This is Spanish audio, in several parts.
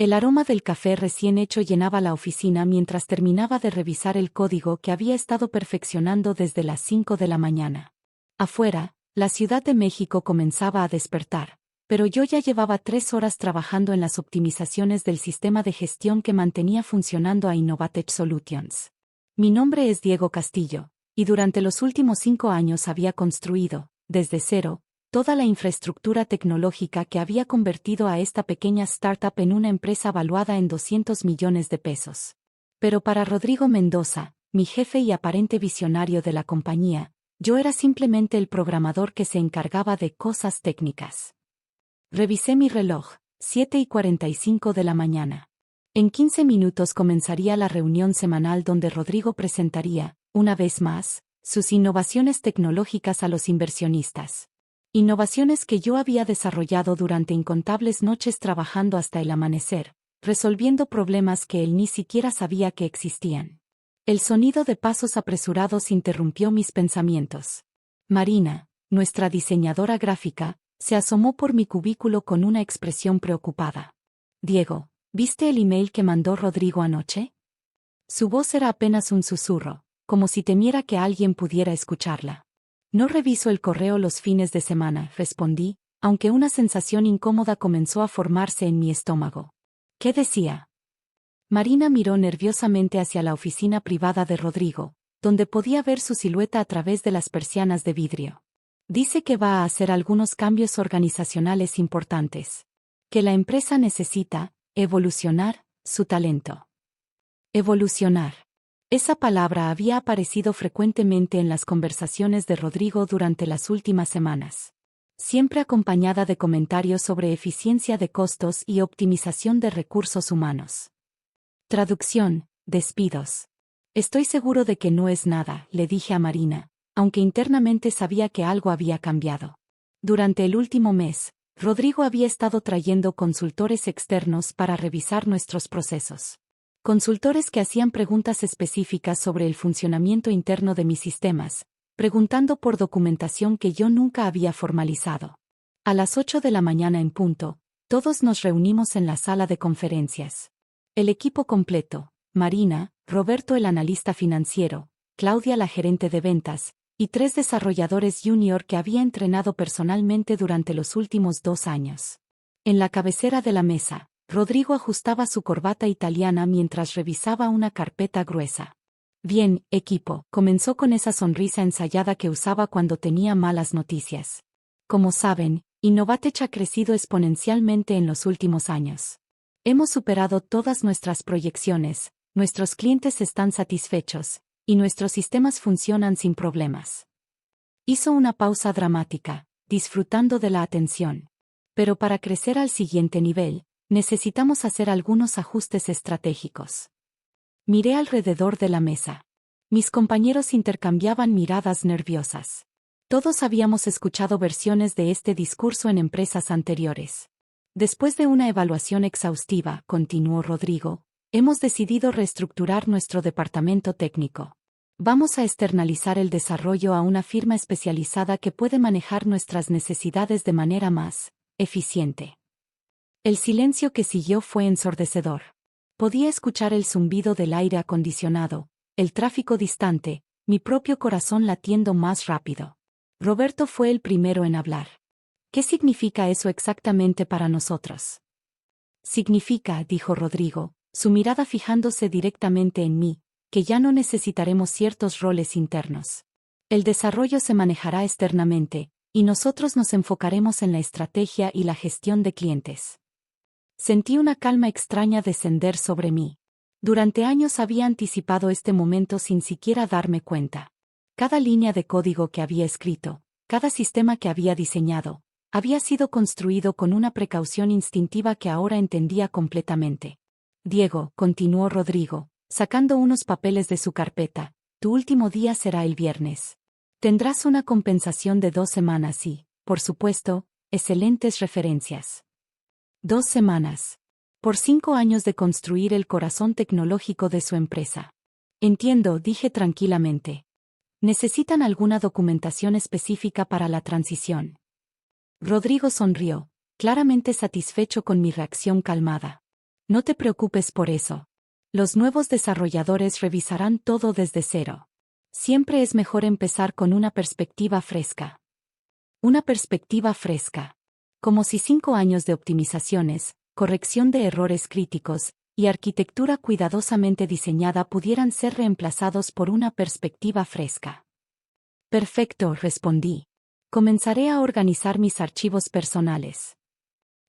El aroma del café recién hecho llenaba la oficina mientras terminaba de revisar el código que había estado perfeccionando desde las 5 de la mañana. Afuera, la Ciudad de México comenzaba a despertar, pero yo ya llevaba 3 horas trabajando en las optimizaciones del sistema de gestión que mantenía funcionando a Innovatech Solutions. Mi nombre es Diego Castillo, y durante los últimos 5 años había construido, desde cero, toda la infraestructura tecnológica que había convertido a esta pequeña startup en una empresa valuada en 200 millones de pesos. Pero para Rodrigo Mendoza, mi jefe y aparente visionario de la compañía, yo era simplemente el programador que se encargaba de cosas técnicas. Revisé mi reloj, 7:45 de la mañana. En 15 minutos comenzaría la reunión semanal donde Rodrigo presentaría, una vez más, sus innovaciones tecnológicas a los inversionistas. Innovaciones que yo había desarrollado durante incontables noches trabajando hasta el amanecer, resolviendo problemas que él ni siquiera sabía que existían. El sonido de pasos apresurados interrumpió mis pensamientos. Marina, nuestra diseñadora gráfica, se asomó por mi cubículo con una expresión preocupada. Diego, ¿viste el email que mandó Rodrigo anoche? Su voz era apenas un susurro, como si temiera que alguien pudiera escucharla. No reviso el correo los fines de semana, respondí, aunque una sensación incómoda comenzó a formarse en mi estómago. ¿Qué decía? Marina miró nerviosamente hacia la oficina privada de Rodrigo, donde podía ver su silueta a través de las persianas de vidrio. Dice que va a hacer algunos cambios organizacionales importantes. Que la empresa necesita evolucionar su talento. Evolucionar. Esa palabra había aparecido frecuentemente en las conversaciones de Rodrigo durante las últimas semanas. Siempre acompañada de comentarios sobre eficiencia de costos y optimización de recursos humanos. Traducción, despidos. Estoy seguro de que no es nada, le dije a Marina, aunque internamente sabía que algo había cambiado. Durante el último mes, Rodrigo había estado trayendo consultores externos para revisar nuestros procesos. Consultores que hacían preguntas específicas sobre el funcionamiento interno de mis sistemas, preguntando por documentación que yo nunca había formalizado. A las 8 de la mañana en punto, todos nos reunimos en la sala de conferencias. El equipo completo, Marina, Roberto el analista financiero, Claudia la gerente de ventas, y 3 desarrolladores junior que había entrenado personalmente durante los últimos 2 años. En la cabecera de la mesa, Rodrigo ajustaba su corbata italiana mientras revisaba una carpeta gruesa. Bien, equipo, comenzó con esa sonrisa ensayada que usaba cuando tenía malas noticias. Como saben, Innovatech ha crecido exponencialmente en los últimos años. Hemos superado todas nuestras proyecciones, nuestros clientes están satisfechos, y nuestros sistemas funcionan sin problemas. Hizo una pausa dramática, disfrutando de la atención. Pero para crecer al siguiente nivel, necesitamos hacer algunos ajustes estratégicos. Miré alrededor de la mesa. Mis compañeros intercambiaban miradas nerviosas. Todos habíamos escuchado versiones de este discurso en empresas anteriores. Después de una evaluación exhaustiva, continuó Rodrigo, hemos decidido reestructurar nuestro departamento técnico. Vamos a externalizar el desarrollo a una firma especializada que puede manejar nuestras necesidades de manera más eficiente. El silencio que siguió fue ensordecedor. Podía escuchar el zumbido del aire acondicionado, el tráfico distante, mi propio corazón latiendo más rápido. Roberto fue el primero en hablar. ¿Qué significa eso exactamente para nosotros? Significa, dijo Rodrigo, su mirada fijándose directamente en mí, que ya no necesitaremos ciertos roles internos. El desarrollo se manejará externamente, y nosotros nos enfocaremos en la estrategia y la gestión de clientes. Sentí una calma extraña descender sobre mí. Durante años había anticipado este momento sin siquiera darme cuenta. Cada línea de código que había escrito, cada sistema que había diseñado, había sido construido con una precaución instintiva que ahora entendía completamente. Diego, continuó Rodrigo, sacando unos papeles de su carpeta, tu último día será el viernes. Tendrás una compensación de 2 semanas y, por supuesto, excelentes referencias. 2 semanas. Por 5 años de construir el corazón tecnológico de su empresa. Entiendo, dije tranquilamente. ¿Necesitan alguna documentación específica para la transición? Rodrigo sonrió, claramente satisfecho con mi reacción calmada. No te preocupes por eso. Los nuevos desarrolladores revisarán todo desde cero. Siempre es mejor empezar con una perspectiva fresca. Una perspectiva fresca. Como si 5 años de optimizaciones, corrección de errores críticos, y arquitectura cuidadosamente diseñada pudieran ser reemplazados por una perspectiva fresca. Perfecto, respondí. Comenzaré a organizar mis archivos personales.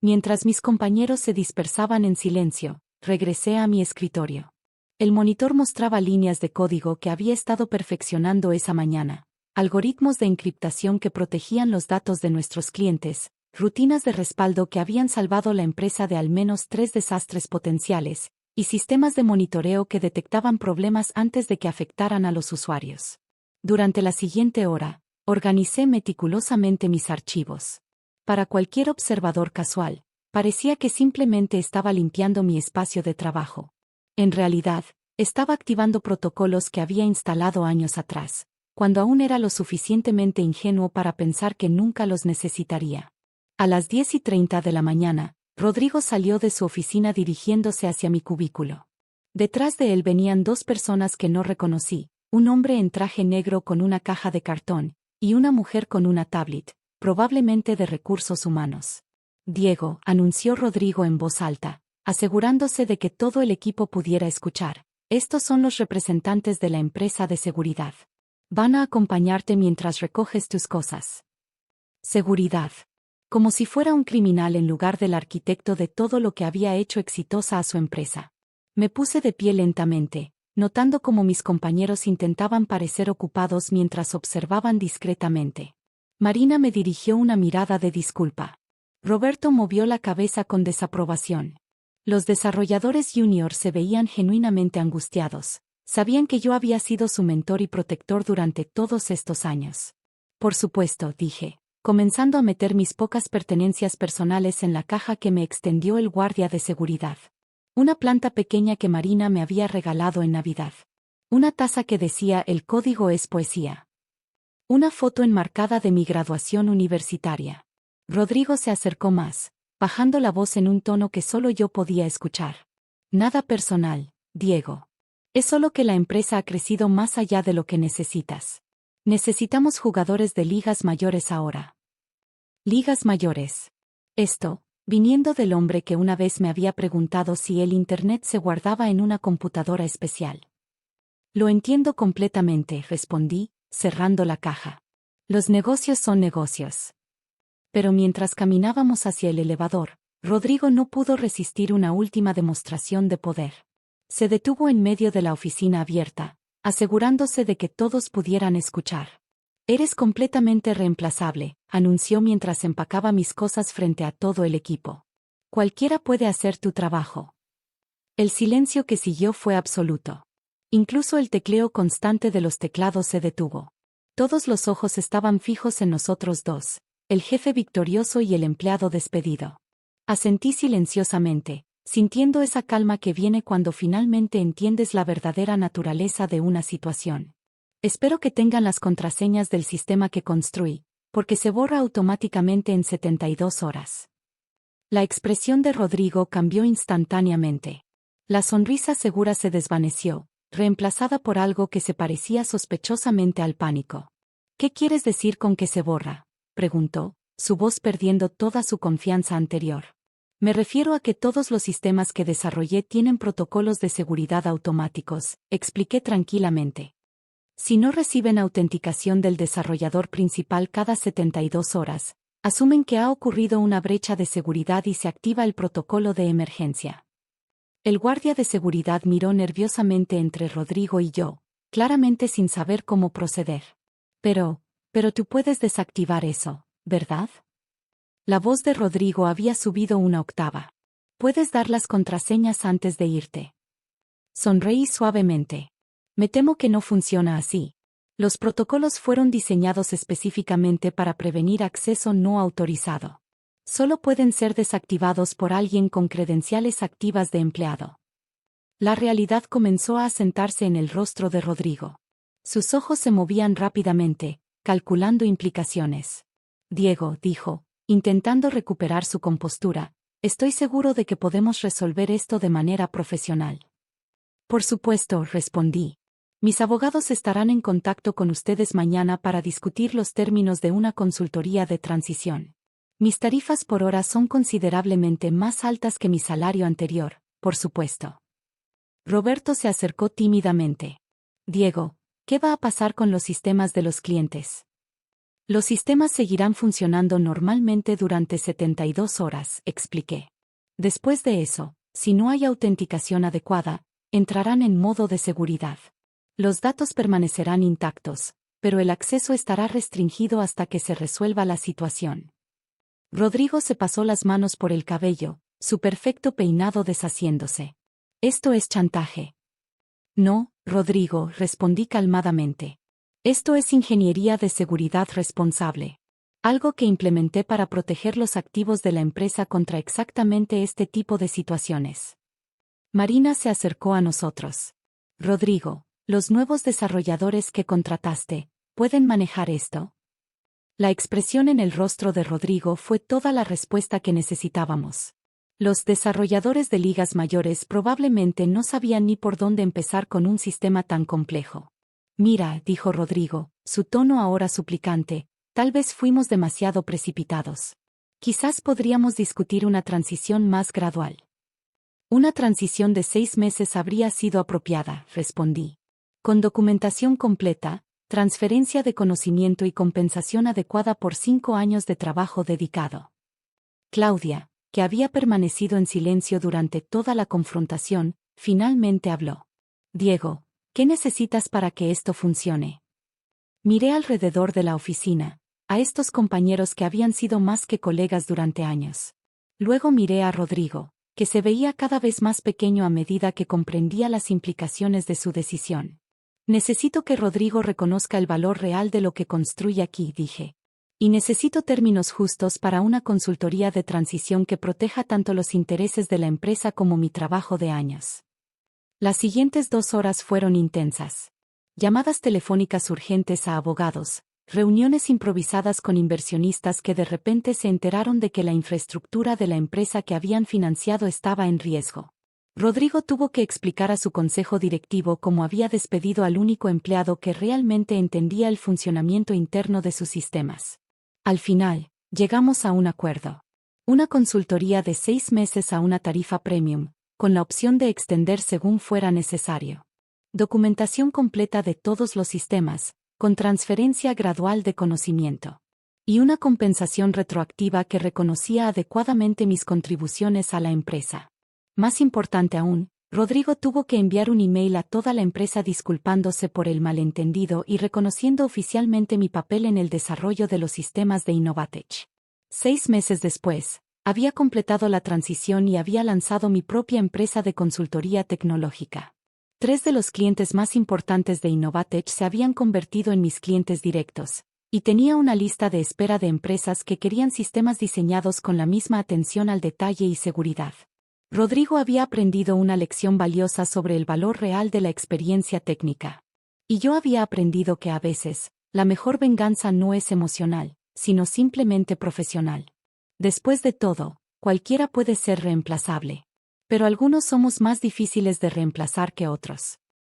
Mientras mis compañeros se dispersaban en silencio, regresé a mi escritorio. El monitor mostraba líneas de código que había estado perfeccionando esa mañana, algoritmos de encriptación que protegían los datos de nuestros clientes, rutinas de respaldo que habían salvado la empresa de al menos 3 desastres potenciales, y sistemas de monitoreo que detectaban problemas antes de que afectaran a los usuarios. Durante la siguiente hora, organicé meticulosamente mis archivos. Para cualquier observador casual, parecía que simplemente estaba limpiando mi espacio de trabajo. En realidad, estaba activando protocolos que había instalado años atrás, cuando aún era lo suficientemente ingenuo para pensar que nunca los necesitaría. A las 10:30 de la mañana, Rodrigo salió de su oficina dirigiéndose hacia mi cubículo. Detrás de él venían 2 personas que no reconocí, un hombre en traje negro con una caja de cartón, y una mujer con una tablet, probablemente de recursos humanos. Diego, anunció Rodrigo en voz alta, asegurándose de que todo el equipo pudiera escuchar. Estos son los representantes de la empresa de seguridad. Van a acompañarte mientras recoges tus cosas. Seguridad. Como si fuera un criminal en lugar del arquitecto de todo lo que había hecho exitosa a su empresa. Me puse de pie lentamente, notando cómo mis compañeros intentaban parecer ocupados mientras observaban discretamente. Marina me dirigió una mirada de disculpa. Roberto movió la cabeza con desaprobación. Los desarrolladores junior se veían genuinamente angustiados. Sabían que yo había sido su mentor y protector durante todos estos años. Por supuesto, dije, comenzando a meter mis pocas pertenencias personales en la caja que me extendió el guardia de seguridad. Una planta pequeña que Marina me había regalado en Navidad. Una taza que decía "El código es poesía". Una foto enmarcada de mi graduación universitaria. Rodrigo se acercó más, bajando la voz en un tono que solo yo podía escuchar. Nada personal, Diego. Es solo que la empresa ha crecido más allá de lo que necesitas. Necesitamos jugadores de ligas mayores ahora. Ligas mayores. Esto, viniendo del hombre que una vez me había preguntado si el Internet se guardaba en una computadora especial. Lo entiendo completamente, respondí, cerrando la caja. Los negocios son negocios. Pero mientras caminábamos hacia el elevador, Rodrigo no pudo resistir una última demostración de poder. Se detuvo en medio de la oficina abierta, asegurándose de que todos pudieran escuchar. Eres completamente reemplazable, anunció mientras empacaba mis cosas frente a todo el equipo. Cualquiera puede hacer tu trabajo. El silencio que siguió fue absoluto. Incluso el tecleo constante de los teclados se detuvo. Todos los ojos estaban fijos en nosotros dos, el jefe victorioso y el empleado despedido. Asentí silenciosamente, sintiendo esa calma que viene cuando finalmente entiendes la verdadera naturaleza de una situación. Espero que tengan las contraseñas del sistema que construí, porque se borra automáticamente en 72 horas. La expresión de Rodrigo cambió instantáneamente. La sonrisa segura se desvaneció, reemplazada por algo que se parecía sospechosamente al pánico. ¿Qué quieres decir con que se borra?, preguntó, su voz perdiendo toda su confianza anterior. Me refiero a que todos los sistemas que desarrollé tienen protocolos de seguridad automáticos, expliqué tranquilamente. Si no reciben autenticación del desarrollador principal cada 72 horas, asumen que ha ocurrido una brecha de seguridad y se activa el protocolo de emergencia. El guardia de seguridad miró nerviosamente entre Rodrigo y yo, claramente sin saber cómo proceder. Pero tú puedes desactivar eso, ¿verdad? La voz de Rodrigo había subido una octava. Puedes dar las contraseñas antes de irte. Sonreí suavemente. Me temo que no funciona así. Los protocolos fueron diseñados específicamente para prevenir acceso no autorizado. Solo pueden ser desactivados por alguien con credenciales activas de empleado. La realidad comenzó a asentarse en el rostro de Rodrigo. Sus ojos se movían rápidamente, calculando implicaciones. Diego, dijo, intentando recuperar su compostura, Estoy seguro de que podemos resolver esto de manera profesional. Por supuesto, respondí. Mis abogados estarán en contacto con ustedes mañana para discutir los términos de una consultoría de transición. Mis tarifas por hora son considerablemente más altas que mi salario anterior, por supuesto. Roberto se acercó tímidamente. Diego, ¿qué va a pasar con los sistemas de los clientes? Los sistemas seguirán funcionando normalmente durante 72 horas, expliqué. Después de eso, si no hay autenticación adecuada, entrarán en modo de seguridad. Los datos permanecerán intactos, pero el acceso estará restringido hasta que se resuelva la situación. Rodrigo se pasó las manos por el cabello, su perfecto peinado deshaciéndose. Esto es chantaje. No, Rodrigo, respondí calmadamente. Esto es ingeniería de seguridad responsable. Algo que implementé para proteger los activos de la empresa contra exactamente este tipo de situaciones. Marina se acercó a nosotros. Rodrigo, los nuevos desarrolladores que contrataste, ¿pueden manejar esto? La expresión en el rostro de Rodrigo fue toda la respuesta que necesitábamos. Los desarrolladores de ligas mayores probablemente no sabían ni por dónde empezar con un sistema tan complejo. Mira, dijo Rodrigo, su tono ahora suplicante, tal vez fuimos demasiado precipitados. Quizás podríamos discutir una transición más gradual. Una transición de 6 meses habría sido apropiada, respondí. Con documentación completa, transferencia de conocimiento y compensación adecuada por 5 años de trabajo dedicado. Claudia, que había permanecido en silencio durante toda la confrontación, finalmente habló. Diego, ¿qué necesitas para que esto funcione? Miré alrededor de la oficina, a estos compañeros que habían sido más que colegas durante años. Luego miré a Rodrigo, que se veía cada vez más pequeño a medida que comprendía las implicaciones de su decisión. Necesito que Rodrigo reconozca el valor real de lo que construye aquí, dije. Y necesito términos justos para una consultoría de transición que proteja tanto los intereses de la empresa como mi trabajo de años. Las siguientes 2 horas fueron intensas. Llamadas telefónicas urgentes a abogados, reuniones improvisadas con inversionistas que de repente se enteraron de que la infraestructura de la empresa que habían financiado estaba en riesgo. Rodrigo tuvo que explicar a su consejo directivo cómo había despedido al único empleado que realmente entendía el funcionamiento interno de sus sistemas. Al final, llegamos a un acuerdo. Una consultoría de 6 meses a una tarifa premium, con la opción de extender según fuera necesario. Documentación completa de todos los sistemas, con transferencia gradual de conocimiento. Y una compensación retroactiva que reconocía adecuadamente mis contribuciones a la empresa. Más importante aún, Rodrigo tuvo que enviar un email a toda la empresa disculpándose por el malentendido y reconociendo oficialmente mi papel en el desarrollo de los sistemas de Innovatech. 6 meses después, había completado la transición y había lanzado mi propia empresa de consultoría tecnológica. 3 de los clientes más importantes de Innovatech se habían convertido en mis clientes directos, y tenía una lista de espera de empresas que querían sistemas diseñados con la misma atención al detalle y seguridad. Rodrigo había aprendido una lección valiosa sobre el valor real de la experiencia técnica. Y yo había aprendido que a veces, la mejor venganza no es emocional, sino simplemente profesional. Después de todo, cualquiera puede ser reemplazable. Pero algunos somos más difíciles de reemplazar que otros.